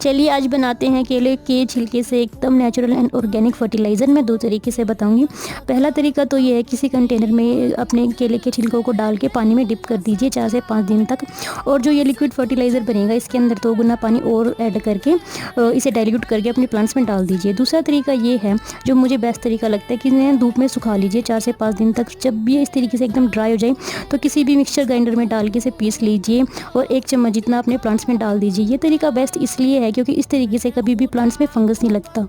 चलिए आज बनाते हैं केले के छिलके से एकदम नेचुरल एंड ऑर्गेनिक फर्टिलाइज़र। मैं 2 तरीके से बताऊंगी। पहला तरीका तो ये है, किसी कंटेनर में अपने केले के छिलकों को डाल के पानी में डिप कर दीजिए 4 से 5 दिन तक, और जो ये लिक्विड फर्टिलाइज़र बनेगा इसके अंदर 2 गुना पानी और ऐड करके इसे डाइल्यूट करके अपने प्लांट्स में डाल दीजिए। दूसरा तरीका ये है, जो मुझे बेस्ट तरीका लगता है, कि इन्हें धूप में सुखा लीजिए 4 से 5 दिन तक। जब ये इस तरीके से एकदम ड्राई हो जाए तो किसी भी मिक्सचर ग्राइंडर में डाल के इसे पीस लीजिए और 1 चम्मच जितना अपने प्लांट्स में डाल दीजिए। ये तरीका बेस्ट इसलिए है क्योंकि इस तरीके से कभी भी प्लांट्स में फंगस नहीं लगता।